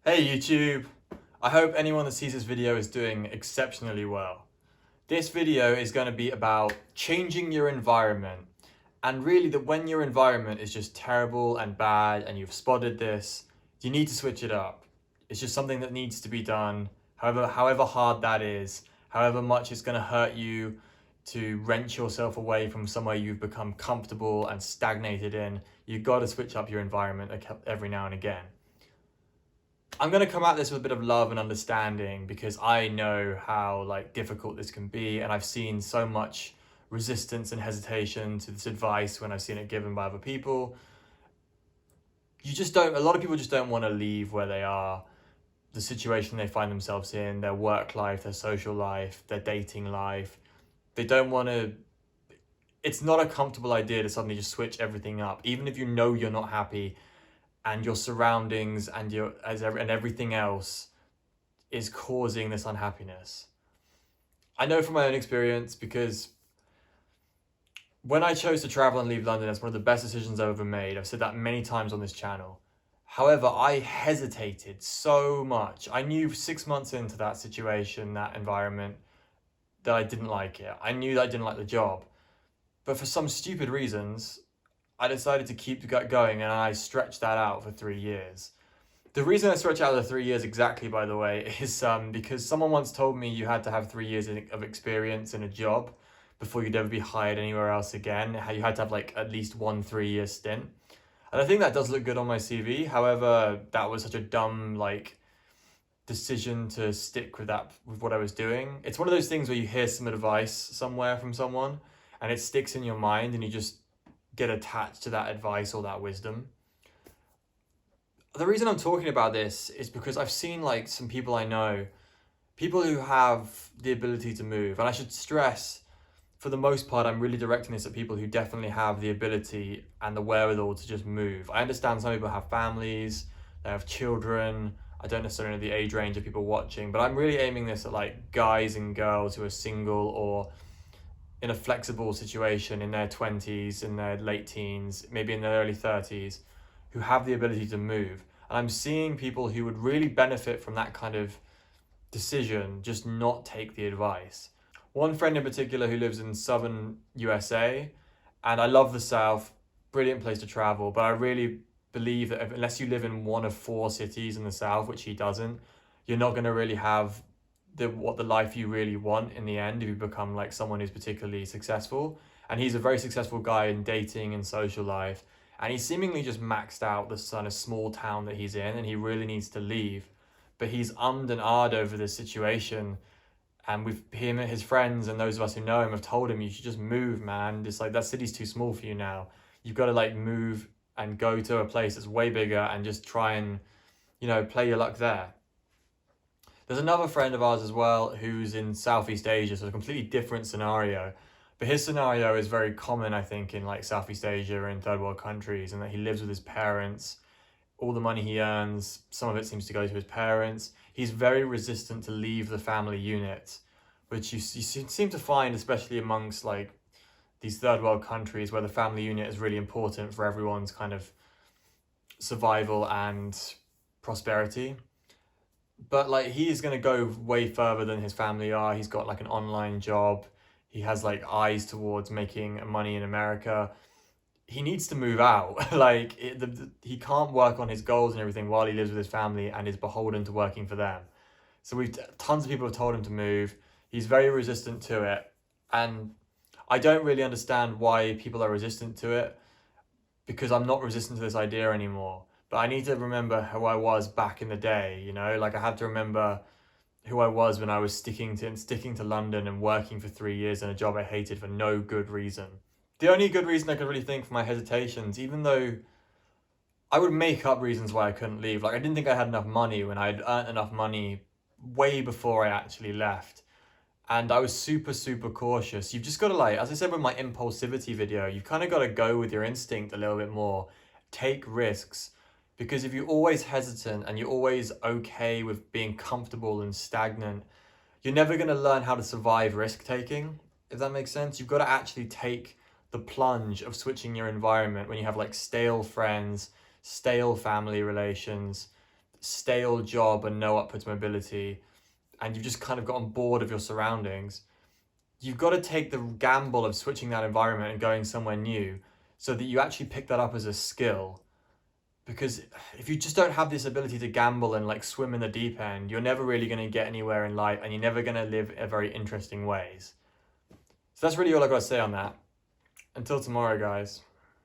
Hey YouTube! I hope anyone that sees this video is doing exceptionally well. This video is going to be about changing your environment, and really that when your environment is just terrible and bad and you've spotted this, you need to switch it up. It's just something that needs to be done, however hard that is, however much it's going to hurt you to wrench yourself away from somewhere you've become comfortable and stagnated in. You've got to switch up your environment every now and again. I'm going to come at this with a bit of love and understanding because I know how difficult this can be, and I've seen so much resistance and hesitation to this advice when I've seen it given by other people. A lot of people just don't want to leave where they are, the situation they find themselves in, their work life, their social life, their dating life. They don't want to, it's not a comfortable idea to suddenly just switch everything up, even if you know you're not happy and your surroundings and everything else is causing this unhappiness. I know from my own experience because when I chose to travel and leave London, it's one of the best decisions I've ever made. I've said that many times on this channel. However, I hesitated so much. I knew 6 months into that situation, that environment, that I didn't like it. I knew that I didn't like the job. But for some stupid reasons, I decided to keep going, and I stretched that out for 3 years. The reason I stretch out the 3 years exactly, by the way, is because someone once told me you had to have 3 years of experience in a job before you'd ever be hired anywhere else again. How you had to have at least one 3 year stint. And I think that does look good on my CV. However, that was such a dumb decision to stick with what I was doing. It's one of those things where you hear some advice somewhere from someone and it sticks in your mind and you just get attached to that advice or that wisdom. The reason I'm talking about this is because I've seen some people I know, people who have the ability to move. And I should stress, for the most part, I'm really directing this at people who definitely have the ability and the wherewithal to just move. I understand some people have families, they have children. I don't necessarily know the age range of people watching, but I'm really aiming this at guys and girls who are single or in a flexible situation in their 20s, in their late teens, maybe in their early 30s, who have the ability to move. And I'm seeing people who would really benefit from that kind of decision just not take the advice. One friend in particular who lives in southern USA, and I love the South, brilliant place to travel, but I really believe that unless you live in one of 4 cities in the South, which he doesn't, you're not going to really have the life you really want in the end if you become someone who's particularly successful. And he's a very successful guy in dating and social life, and he's seemingly just maxed out this kind of small town that he's in, and he really needs to leave. But he's ummed and ahed over this situation, and with him and his friends and those of us who know him have told him, you should just move, man. Just that city's too small for you now. You've got to move and go to a place that's way bigger and just try and play your luck there. There's another friend of ours as well who's in Southeast Asia, so a completely different scenario. But his scenario is very common, I think, in Southeast Asia and third world countries, and that he lives with his parents. All the money he earns, some of it seems to go to his parents. He's very resistant to leave the family unit, which you seem to find, especially amongst these third world countries where the family unit is really important for everyone's kind of survival and prosperity. But he is going to go way further than his family are. He's got an online job. He has eyes towards making money in America. He needs to move out. He can't work on his goals and everything while he lives with his family and is beholden to working for them. So tons of people have told him to move. He's very resistant to it. And I don't really understand why people are resistant to it, because I'm not resistant to this idea anymore. But I need to remember who I was back in the day, I have to remember who I was when I was sticking to London and working for 3 years in a job I hated for no good reason. The only good reason I could really think for my hesitations, even though I would make up reasons why I couldn't leave. I didn't think I had enough money when I'd earned enough money way before I actually left. And I was super, super cautious. You've just got to as I said with my impulsivity video, you've kind of got to go with your instinct a little bit more. Take risks. Because if you're always hesitant and you're always okay with being comfortable and stagnant, you're never going to learn how to survive risk taking, if that makes sense. You've got to actually take the plunge of switching your environment when you have stale friends, stale family relations, stale job and no upwards mobility, and you've just kind of gotten bored of your surroundings, you've got to take the gamble of switching that environment and going somewhere new so that you actually pick that up as a skill. Because if you just don't have this ability to gamble and like swim in the deep end, you're never really going to get anywhere in life, and you're never going to live in very interesting ways. So that's really all I got to say on that. Until tomorrow, guys.